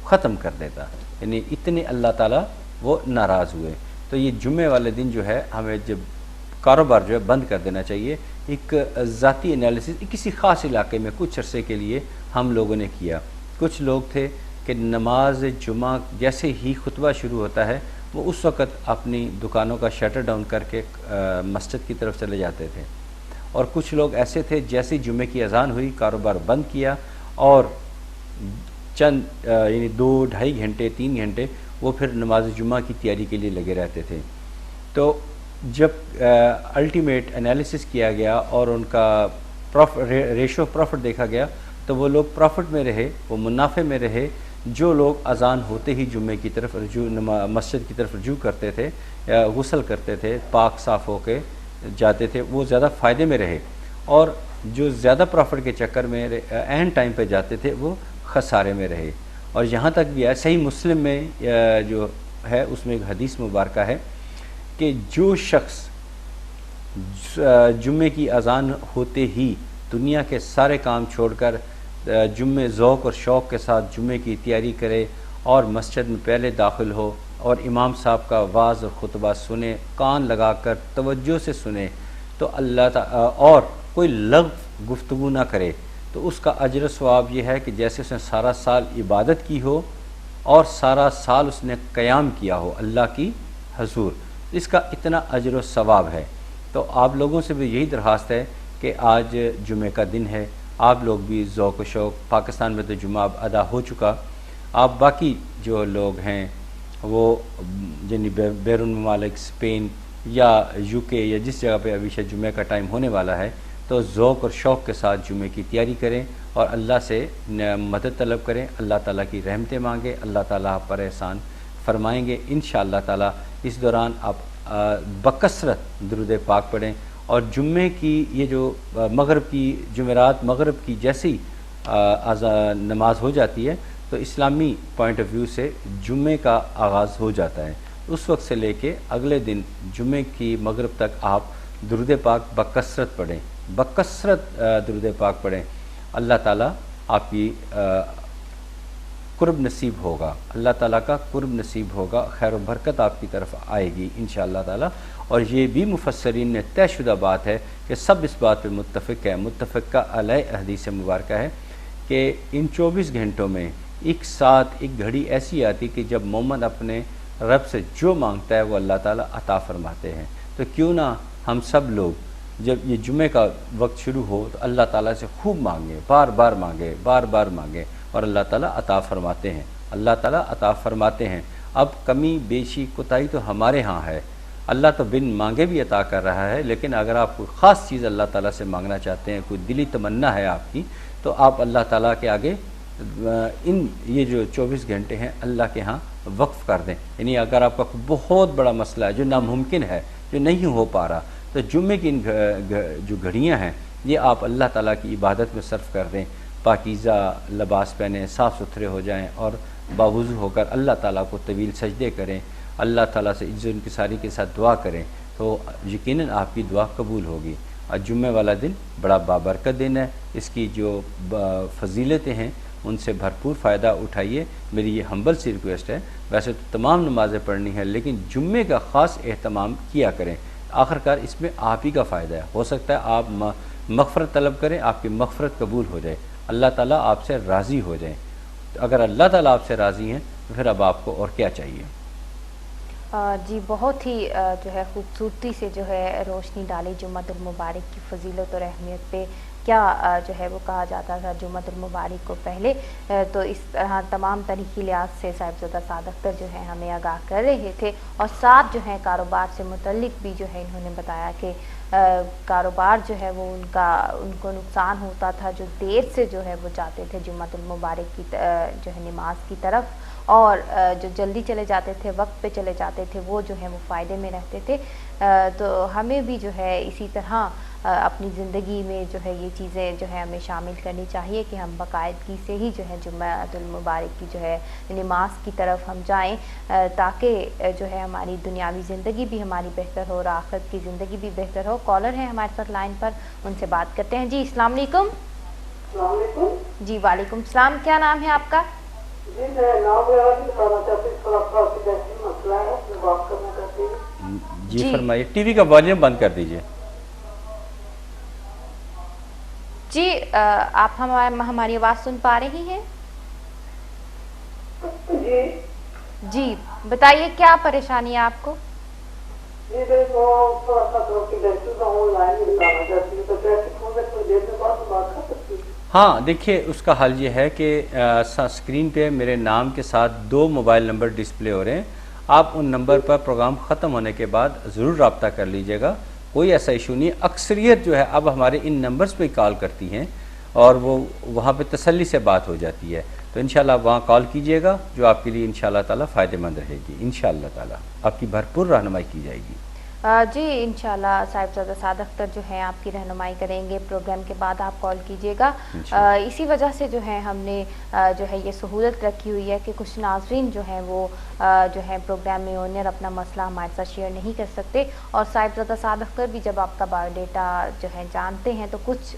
ختم کر دیتا، یعنی اتنے اللہ تعالیٰ وہ ناراض ہوئے۔ تو یہ جمعے والے دن جو ہے ہمیں جب کاروبار جو ہے بند کر دینا چاہیے۔ ایک ذاتی انالیسس کسی خاص علاقے میں کچھ عرصے کے لیے ہم لوگوں نے کیا۔ کچھ لوگ تھے کہ نماز جمعہ جیسے ہی خطبہ شروع ہوتا ہے وہ اس وقت اپنی دکانوں کا شٹر ڈاؤن کر کے مسجد کی طرف چلے جاتے تھے، اور کچھ لوگ ایسے تھے جیسے جمعے کی اذان ہوئی کاروبار بند کیا، اور چند یعنی 2-2.5 گھنٹے 3 گھنٹے وہ پھر نماز جمعہ کی تیاری کے لیے لگے رہتے تھے۔ تو جب الٹیمیٹ انالیسس کیا گیا اور ان کا ریشو پروفٹ دیکھا گیا تو وہ لوگ پروفٹ میں رہے، وہ منافع میں رہے۔ جو لوگ اذان ہوتے ہی جمعے کی طرف مسجد کی طرف رجوع کرتے تھے، غسل کرتے تھے، پاک صاف ہو کے جاتے تھے، وہ زیادہ فائدے میں رہے، اور جو زیادہ پروفٹ کے چکر میں عین ٹائم پہ جاتے تھے وہ خسارے میں رہے۔ اور یہاں تک بھی ہے، صحیح مسلم میں جو ہے اس میں ایک حدیث مبارکہ ہے کہ جو شخص جمعے کی اذان ہوتے ہی دنیا کے سارے کام چھوڑ کر جمعے ذوق اور شوق کے ساتھ جمعے کی تیاری کرے اور مسجد میں پہلے داخل ہو اور امام صاحب کا واعظ اور خطبہ سنے، کان لگا کر توجہ سے سنے، تو اللہ تعالیٰ اور کوئی لغو گفتگو نہ کرے تو اس کا اجر و ثواب یہ ہے کہ جیسے اس نے سارا سال عبادت کی ہو اور سارا سال اس نے قیام کیا ہو اللہ کی حضور، اس کا اتنا اجر و ثواب ہے۔ تو آپ لوگوں سے بھی یہی درخواست ہے کہ آج جمعے کا دن ہے، آپ لوگ بھی ذوق و شوق، پاکستان میں تو جمعہ اب ادا ہو چکا، آپ باقی جو لوگ ہیں وہ یعنی بیرون ممالک، اسپین یا یو کے یا جس جگہ پہ ابھی شاید جمعے کا ٹائم ہونے والا ہے، تو ذوق اور شوق کے ساتھ جمعے کی تیاری کریں اور اللہ سے مدد طلب کریں، اللہ تعالیٰ کی رحمتیں مانگیں، اللہ تعالیٰ آپ پر احسان فرمائیں گے انشاءاللہ تعالیٰ۔ اس دوران آپ بکثرت درود پاک پڑھیں، اور جمعے کی یہ جو مغرب کی جمعرات مغرب کی جیسی نماز ہو جاتی ہے تو اسلامی پوائنٹ آف ویو سے جمعے کا آغاز ہو جاتا ہے، اس وقت سے لے کے اگلے دن جمعے کی مغرب تک آپ درود پاک بکثرت پڑھیں، بکثرت درود پاک پڑھیں، اللہ تعالیٰ آپ کی قرب نصیب ہوگا، اللہ تعالیٰ کا قرب نصیب ہوگا، خیر و برکت آپ کی طرف آئے گی انشاءاللہ تعالیٰ۔ اور یہ بھی مفسرین نے طے شدہ بات ہے کہ سب اس بات پہ متفق ہے، متفقہ علیہ حدیث مبارکہ ہے کہ ان 24 گھنٹوں میں ایک ساتھ ایک گھڑی ایسی آتی کہ جب مومن اپنے رب سے جو مانگتا ہے وہ اللہ تعالیٰ عطا فرماتے ہیں. تو کیوں نہ ہم سب لوگ جب یہ جمعے کا وقت شروع ہو تو اللہ تعالیٰ سے خوب مانگیں، بار بار مانگیں، بار بار مانگیں، اور اللہ تعالیٰ عطا فرماتے ہیں. اللہ تعالیٰ عطا فرماتے ہیں. اب کمی بیشی کوتاہی تو ہمارے ہاں ہے. اللہ تو بن مانگے بھی عطا کر رہا ہے، لیکن اگر آپ کوئی خاص چیز اللہ تعالیٰ سے مانگنا چاہتے ہیں، کوئی دلی تمنا ہے آپ کی، تو آپ اللہ تعالیٰ کے آگے یہ جو 24 گھنٹے ہیں اللہ کے ہاں وقف کر دیں. یعنی اگر آپ کا کوئی بہت بڑا مسئلہ ہے جو ناممکن ہے، جو نہیں ہو پا رہا، تو جمعے کی جو گھڑیاں ہیں یہ آپ اللہ تعالیٰ کی عبادت میں صرف کر دیں. پاکیزہ لباس پہنیں، صاف ستھرے ہو جائیں، اور باوضو ہو کر اللہ تعالیٰ کو طویل سجدے کریں، اللہ تعالیٰ سے عزت انکساری کے ساتھ دعا کریں، تو یقیناً آپ کی دعا قبول ہوگی. اور جمعہ والا دن بڑا بابرکت دن ہے. اس کی جو فضیلتیں ہیں ان سے بھرپور فائدہ اٹھائیے. میری یہ ہمبل سی ریکویسٹ ہے. ویسے تو تمام نمازیں پڑھنی ہیں، لیکن جمعے کا خاص اہتمام کیا کریں. آخرکار اس میں آپ ہی کا فائدہ ہے. ہو سکتا ہے آپ مغفرت طلب کریں، آپ کی مغفرت قبول ہو جائے، اللہ تعالیٰ آپ سے راضی ہو جائیں. اگر اللہ تعالیٰ آپ سے راضی ہیں تو پھر اب آپ کو اور کیا چاہیے. جی بہت ہی جو ہے خوبصورتی سے جو ہے روشنی ڈالی جمعہ المبارک کی فضیلت اور اہمیت پہ. کیا جو ہے وہ کہا جاتا تھا جمعہ المبارک کو پہلے، تو اس طرح تمام تاریخی لحاظ سے صاحبزادہ سعد اختر جو ہے ہمیں آگاہ کر رہے تھے. اور ساتھ جو ہے کاروبار سے متعلق بھی جو ہے انہوں نے بتایا کہ کاروبار جو ہے وہ ان کو نقصان ہوتا تھا جو دیر سے جو ہے وہ جاتے تھے جمعہ المبارک کی جو ہے نماز کی طرف، اور جو جلدی چلے جاتے تھے، وقت پہ چلے جاتے تھے، وہ جو ہے وہ فائدے میں رہتے تھے. تو ہمیں بھی جو ہے اسی طرح اپنی زندگی میں جو ہے یہ چیزیں جو ہے ہمیں شامل کرنی چاہیے کہ ہم باقاعدگی سے ہی جو ہے جمعہ المبارک کی جو ہے نماز کی طرف ہم جائیں، تاکہ جو ہے ہماری دنیاوی زندگی بھی ہماری بہتر ہو اور آخرت کی زندگی بھی بہتر ہو. کالر ہیں ہمارے ساتھ لائن پر، ان سے بات کرتے ہیں. جی السلام علیکم. السلام علیکم. جی وعلیکم السلام. کیا نام ہے آپ کا؟ جی میں نام بتانا چاہتی ہوں، تھوڑا ایکسیڈنٹل مسئلہ ہے، اس میں بات کرنا چاہتی ہوں. جی فرمائیے. ٹی وی کا والیوم بند کر دیجیے. جی آپ ہماری آواز سن پا رہی ہیں؟ جی جی بتائیے کیا پریشانی ہے آپ کو؟ جی میں تھوڑا سا ایکسیڈنٹل کا آن لائن بتانا چاہتی ہوں، تو ٹریفک ہوں گے تھوڑی دیر میں بات کر سکتی ہوں. ہاں دیکھیے، اس کا حل یہ ہے کہ اسکرین پہ میرے نام کے ساتھ 2 موبائل نمبر ڈسپلے ہو رہے ہیں. آپ ان نمبر پر پروگرام ختم ہونے کے بعد ضرور رابطہ کر لیجئے گا. کوئی ایسا ایشو نہیں ہے. اکثریت جو ہے اب ہمارے ان نمبرز پہ کال کرتی ہیں اور وہ وہاں پہ تسلی سے بات ہو جاتی ہے. تو انشاءاللہ وہاں کال کیجئے گا، جو آپ کے لیے انشاءاللہ تعالیٰ فائدہ مند رہے گی. انشاءاللہ تعالیٰ آپ کی بھرپور رہنمائی کی جائے گی. جی انشاءاللہ صاحبزادہ سعد اختر جو ہیں آپ کی رہنمائی کریں گے. پروگرام کے بعد آپ کال کیجیے گا. اسی وجہ سے جو ہے ہم نے جو ہے یہ سہولت رکھی ہوئی ہے کہ کچھ ناظرین جو ہیں وہ جو ہے پروگرام میں اونر اپنا مسئلہ ہمارے ساتھ شیئر نہیں کر سکتے، اور صاحبزادہ سعد اختر بھی جب آپ کا بایو ڈیٹا جو ہے جانتے ہیں تو کچھ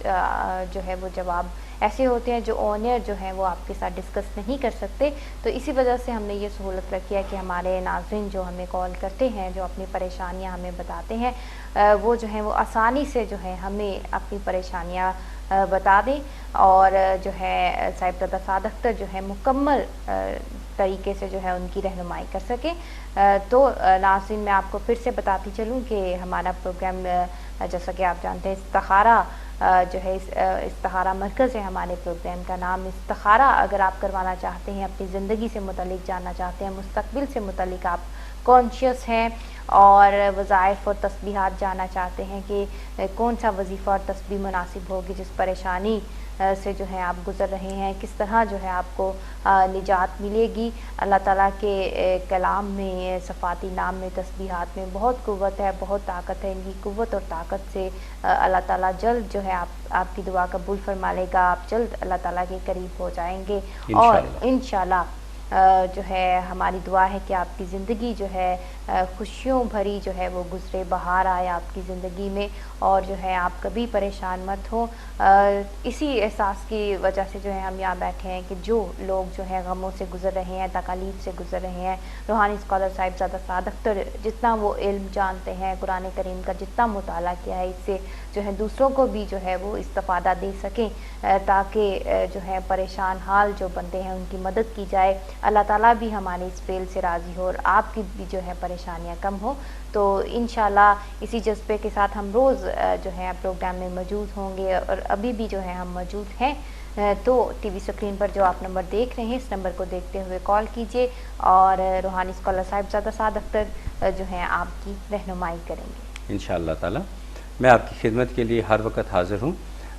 جو ہے وہ جواب ایسے ہوتے ہیں جو اونر جو ہیں وہ آپ کے ساتھ ڈسکس نہیں کر سکتے. تو اسی وجہ سے ہم نے یہ سہولت رکھی ہے کہ ہمارے ناظرین جو ہمیں کال کرتے ہیں، جو اپنی پریشانیاں ہمیں بتاتے ہیں، وہ جو ہیں وہ آسانی سے جو ہے ہمیں اپنی پریشانیاں بتا دیں، اور جو ہے صاحبزادہ سعد اختر جو ہے مکمل طریقے سے جو ہے ان کی رہنمائی کر سکیں. تو ناظرین میں آپ کو پھر سے بتاتی چلوں کہ ہمارا پروگرام جیسا کہ آپ جانتے ہیں استخارہ جو ہے استخارہ مرکز ہے. ہمارے پروگرام کا نام استخارہ. اگر آپ کروانا چاہتے ہیں، اپنی زندگی سے متعلق جاننا چاہتے ہیں، مستقبل سے متعلق آپ کانشیس ہیں اور وظائف اور تسبیحات جاننا چاہتے ہیں کہ کون سا وظیفہ اور تسبیح مناسب ہوگی، جس پریشانی سے جو ہے آپ گزر رہے ہیں کس طرح جو ہے آپ کو نجات ملے گی. اللہ تعالیٰ کے کلام میں، صفاتی نام میں، تسبیحات میں بہت قوت ہے، بہت طاقت ہے. ان کی قوت اور طاقت سے اللہ تعالیٰ جلد جو ہے آپ کی دعا قبول فرما لے گا. آپ جلد اللہ تعالیٰ کے قریب ہو جائیں گے اور انشاءاللہ جو ہے ہماری دعا ہے کہ آپ کی زندگی جو ہے خوشیوں بھری جو ہے وہ گزرے، بہار آئے آپ کی زندگی میں، اور جو ہے آپ کبھی پریشان مت ہوں۔ اسی احساس کی وجہ سے جو ہے ہم یہاں بیٹھے ہیں کہ جو لوگ جو ہے غموں سے گزر رہے ہیں، تکالیف سے گزر رہے ہیں، روحانی اسکالر صاحبزادہ سعد اختر جتنا وہ علم جانتے ہیں، قرآن کریم کا جتنا مطالعہ کیا ہے، اس سے جو ہے دوسروں کو بھی جو ہے وہ استفادہ دے سکیں، تاکہ جو ہے پریشان حال جو بندے ہیں ان کی مدد کی جائے، اللہ تعالیٰ بھی ہمارے اس فعل سے راضی ہو اور آپ کی بھی جو ہے پریشانیاں کم ہو۔ تو انشاءاللہ اسی جذبے کے ساتھ ہم روز جو ہے پروگرام میں موجود ہوں گے، اور ابھی بھی جو ہے ہم موجود ہیں۔ تو ٹی وی اسکرین پر جو آپ نمبر دیکھ رہے ہیں، اس نمبر کو دیکھتے ہوئے کال کیجیے، اور روحانی اسکالر صاحبزادہ سعد اختر جو ہیں آپ کی رہنمائی کریں گے انشاءاللہ تعالی۔ میں آپ کی خدمت کے لیے ہر وقت حاضر ہوں۔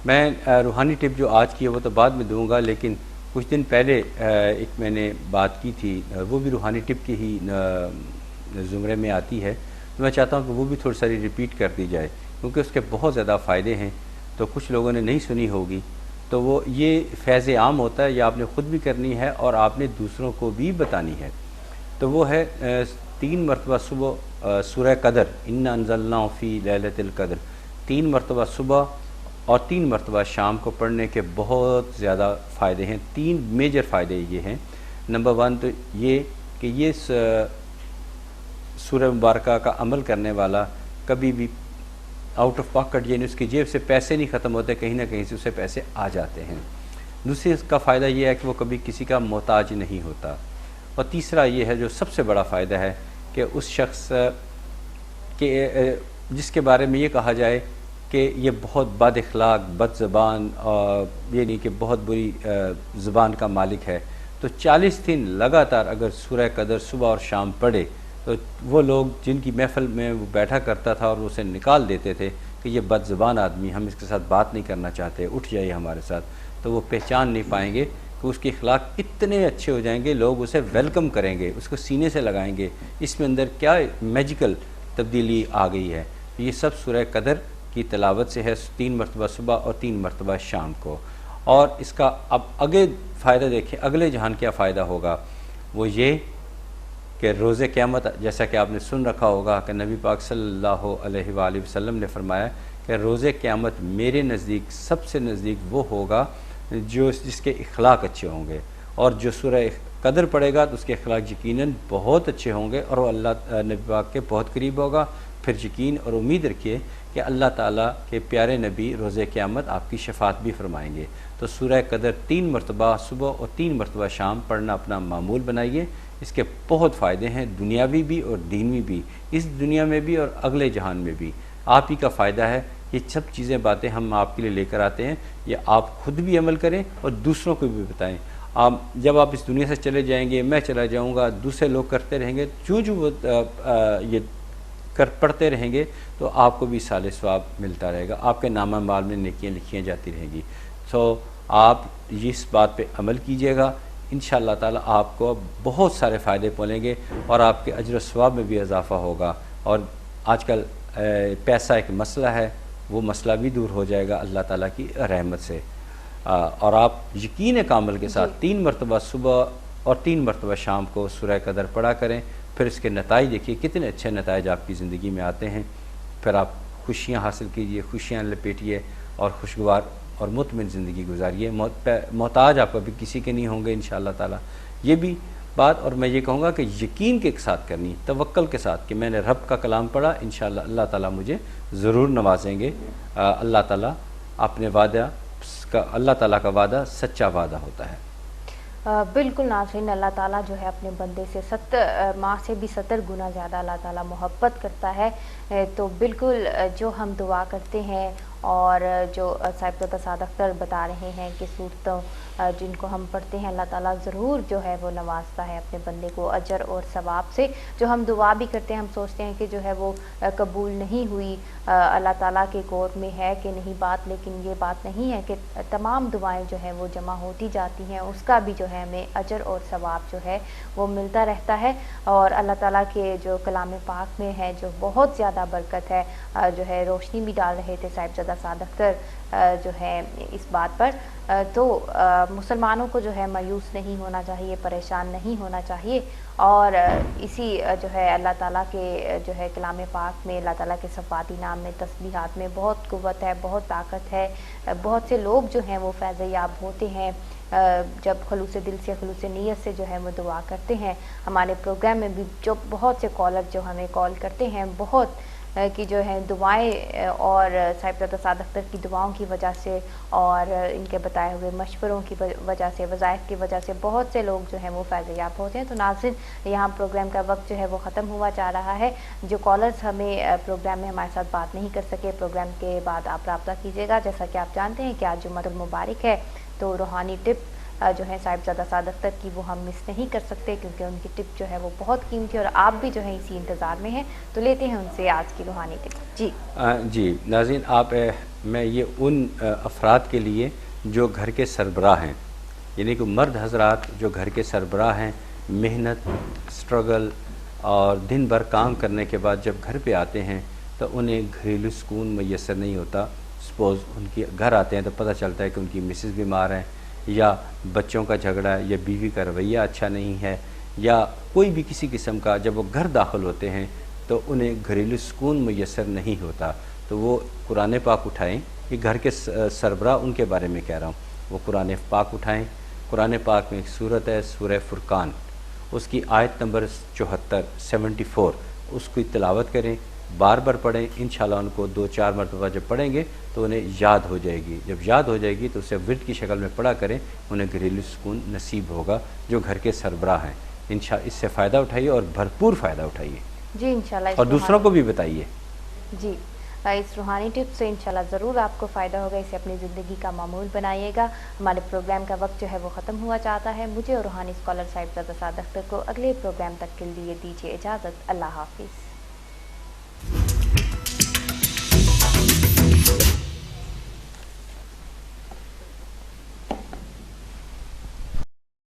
میں روحانی ٹپ جو آج کی ہے وہ تو بعد میں دوں گا، لیکن کچھ دن پہلے ایک میں نے بات کی تھی، وہ بھی روحانی ٹپ کی ہی زمرے میں آتی ہے، تو میں چاہتا ہوں کہ وہ بھی تھوڑی ساری ریپیٹ کر دی جائے، کیونکہ اس کے بہت زیادہ فائدے ہیں، تو کچھ لوگوں نے نہیں سنی ہوگی۔ تو وہ یہ فیض عام ہوتا ہے، یہ آپ نے خود بھی کرنی ہے اور آپ نے دوسروں کو بھی بتانی ہے۔ تو وہ ہے 3 مرتبہ صبح سورہ قدر، انا انزلناہ فی لیلۃ القدر، 3 مرتبہ صبح اور 3 مرتبہ شام کو پڑھنے کے بہت زیادہ فائدے ہیں۔ 3 میجر فائدے یہ ہیں۔ نمبر 1 تو یہ کہ یہ سورہ مبارکہ کا عمل کرنے والا کبھی بھی آؤٹ آف پاکٹ، یعنی اس کی جیب سے پیسے نہیں ختم ہوتے، کہیں نہ کہیں سے اسے پیسے آ جاتے ہیں۔ دوسری اس کا فائدہ یہ ہے کہ وہ کبھی کسی کا محتاج نہیں ہوتا، اور تیسرا یہ ہے جو سب سے بڑا فائدہ ہے کہ اس شخص کے جس کے بارے میں یہ کہا جائے کہ یہ بہت بد اخلاق، بد زبان، یعنی کہ بہت بری زبان کا مالک ہے، تو 40 دن لگاتار اگر سورہ قدر صبح اور شام پڑھے، تو وہ لوگ جن کی محفل میں وہ بیٹھا کرتا تھا اور اسے نکال دیتے تھے کہ یہ بد زبان آدمی، ہم اس کے ساتھ بات نہیں کرنا چاہتے، اٹھ جائے ہمارے ساتھ، تو وہ پہچان نہیں پائیں گے کہ اس کے اخلاق اتنے اچھے ہو جائیں گے، لوگ اسے ویلکم کریں گے، اس کو سینے سے لگائیں گے۔ اس میں اندر کیا میجیکل تبدیلی آ گئی ہے۔ یہ سب سورہ قدر کی تلاوت سے ہے، 3 مرتبہ صبح اور 3 مرتبہ شام کو۔ اور اس کا اب آگے فائدہ دیکھیں، اگلے جہان کیا فائدہ ہوگا، وہ یہ کہ روز قیامت، جیسا کہ آپ نے سن رکھا ہوگا کہ نبی پاک صلی اللہ علیہ وآلہ وسلم نے فرمایا کہ روز قیامت میرے نزدیک سب سے نزدیک وہ ہوگا جس کے اخلاق اچھے ہوں گے، اور جو سورہ قدر پڑھے گا تو اس کے اخلاق یقیناً بہت اچھے ہوں گے اور وہ اللہ نبی پاک کے بہت قریب ہوگا۔ پھر یقین اور امید رکھیے کہ اللہ تعالیٰ کے پیارے نبی روز قیامت آپ کی شفاعت بھی فرمائیں گے۔ تو سورہ قدر 3 مرتبہ صبح اور 3 مرتبہ شام پڑھنا اپنا معمول بنائیے۔ اس کے بہت فائدے ہیں، دنیاوی بھی اور دینوی بھی، اس دنیا میں بھی اور اگلے جہان میں بھی آپ ہی کا فائدہ ہے۔ یہ سب چیزیں باتیں ہم آپ کے لیے لے کر آتے ہیں، یہ آپ خود بھی عمل کریں اور دوسروں کو بھی بتائیں۔ جب آپ اس دنیا سے چلے جائیں گے، میں چلا جاؤں گا، دوسرے لوگ کرتے رہیں گے، جو وہ یہ پڑھتے رہیں گے، تو آپ کو بھی سال ثواب ملتا رہے گا، آپ کے نامہ اعمال میں نیکیاں لکھیاں جاتی رہیں گی۔ آپ اس بات پہ عمل کیجئے گا، انشاءاللہ تعالی آپ کو بہت سارے فائدے پہنچیں گے اور آپ کے اجر و ثواب میں بھی اضافہ ہوگا۔ اور آج کل پیسہ ایک مسئلہ ہے، وہ مسئلہ بھی دور ہو جائے گا اللہ تعالیٰ کی رحمت سے۔ اور آپ یقین کامل کے ساتھ 3 مرتبہ صبح اور 3 مرتبہ شام کو سورہ قدر پڑھا کریں، پھر اس کے نتائج دیکھیے کتنے اچھے نتائج آپ کی زندگی میں آتے ہیں۔ پھر آپ خوشیاں حاصل کیجئے، خوشیاں لپیٹیے اور خوشگوار اور مطمئن زندگی گزاریے۔ محتاج آپ کبھی کسی کے نہیں ہوں گے انشاءاللہ تعالی۔ یہ بھی بات، اور میں یہ کہوں گا کہ یقین کے ساتھ کرنی، توکل کے ساتھ کہ میں نے رب کا کلام پڑھا، انشاءاللہ اللہ تعالیٰ مجھے ضرور نوازیں گے۔ اللہ تعالیٰ اپنے وعدہ کا، اللہ تعالیٰ کا وعدہ سچا وعدہ ہوتا ہے۔ بالکل ناظرین، اللہ تعالیٰ جو ہے اپنے بندے سے 70 ماہ سے بھی 70 گنا زیادہ اللہ تعالیٰ محبت کرتا ہے۔ تو بالکل جو ہم دعا کرتے ہیں اور جو صاحبزادہ سعد اختر بتا رہے ہیں کہ صورتوں جن کو ہم پڑھتے ہیں، اللہ تعالیٰ ضرور جو ہے وہ نوازتا ہے اپنے بندے کو اجر اور ثواب سے۔ جو ہم دعا بھی کرتے ہیں، ہم سوچتے ہیں کہ جو ہے وہ قبول نہیں ہوئی، اللہ تعالیٰ کے غور میں ہے کہ نہیں بات، لیکن یہ بات نہیں ہے کہ تمام دعائیں جو ہے وہ جمع ہوتی جاتی ہیں، اس کا بھی جو ہے ہمیں اجر اور ثواب جو ہے وہ ملتا رہتا ہے۔ اور اللہ تعالیٰ کے جو کلام پاک میں ہے جو بہت زیادہ برکت ہے، جو ہے روشنی بھی ڈال رہے تھے صاحبزادہ سعد اختر جو ہے اس بات پر تو مسلمانوں کو جو ہے مایوس نہیں ہونا چاہیے، پریشان نہیں ہونا چاہیے، اور اسی جو ہے اللہ تعالیٰ کے جو ہے کلام پاک میں، اللہ تعالیٰ کے صفاتی نام میں، تسبیحات میں بہت قوت ہے، بہت طاقت ہے. بہت سے لوگ جو ہیں وہ فیض یاب ہوتے ہیں جب خلوص دل سے، خلوص نیت سے جو ہے وہ دعا کرتے ہیں. ہمارے پروگرام میں بھی جو بہت سے کالر جو ہمیں کال کرتے ہیں، بہت کی جو ہے دعائیں اور صاحبزادہ سعد اختر کی دعاؤں کی وجہ سے اور ان کے بتائے ہوئے مشوروں کی وجہ سے، وظائف کی وجہ سے بہت سے لوگ جو ہیں وہ فیض یاب ہوتے ہیں. تو ناظرین، یہاں پروگرام کا وقت جو ہے وہ ختم ہوا جا رہا ہے. جو کالرز ہمیں پروگرام میں ہمارے ساتھ بات نہیں کر سکے، پروگرام کے بعد آپ رابطہ کیجیے گا. جیسا کہ آپ جانتے ہیں کہ آج جمعہ المبارک ہے، تو روحانی ٹپ جو ہے صاحبزادہ سعد اختر کی وہ ہم مس نہیں کر سکتے، کیونکہ ان کی ٹپ جو ہے وہ بہت قیمتی، اور آپ بھی جو ہے اسی انتظار میں ہیں. تو لیتے ہیں ان سے آج کی روحانی ٹپ. جی ناظرین، میں یہ ان افراد کے لیے جو گھر کے سربراہ ہیں، یعنی کہ مرد حضرات جو گھر کے سربراہ ہیں، محنت، سٹرگل اور دن بھر کام کرنے کے بعد جب گھر پہ آتے ہیں تو انہیں گھریلو سکون میسر نہیں ہوتا. سپوز ان کے گھر آتے ہیں تو پتہ چلتا ہے کہ ان کی مسز بیمار ہیں، یا بچوں کا جھگڑا ہے، یا بیوی کا رویہ اچھا نہیں ہے، یا کوئی بھی کسی قسم کا، جب وہ گھر داخل ہوتے ہیں تو انہیں گھریلو سکون میسر نہیں ہوتا. تو وہ قرآن پاک اٹھائیں. یہ گھر کے سربراہ ان کے بارے میں کہہ رہا ہوں. وہ قرآن پاک اٹھائیں. قرآن پاک میں ایک صورت ہے، سورہ فرقان، اس کی آیت نمبر 74 اس کی تلاوت کریں، بار بار پڑھیں. انشاءاللہ ان کو 2-4 مرتبہ جب پڑھیں گے تو انہیں یاد ہو جائے گی. جب یاد ہو جائے گی تو اسے ورد کی شکل میں پڑھا کریں، انہیں گھریلو سکون نصیب ہوگا جو گھر کے سربراہ ہیں. اس سے فائدہ اٹھائیے اور بھرپور فائدہ اٹھائیے جی انشاءاللہ. اور دوسروں کو بھی بتائیے. جی اس روحانی ٹپ سے انشاءاللہ ضرور آپ کو فائدہ ہوگا. اسے اپنی زندگی کا معمول بنائیے گا. ہمارے پروگرام کا وقت جو ہے وہ ختم ہوا چاہتا ہے. مجھے اور روحانی اسکالر صاحبزادہ سعد اختر کو اگلے پروگرام تک کے لیے دیجیے اجازت. اللہ حافظ.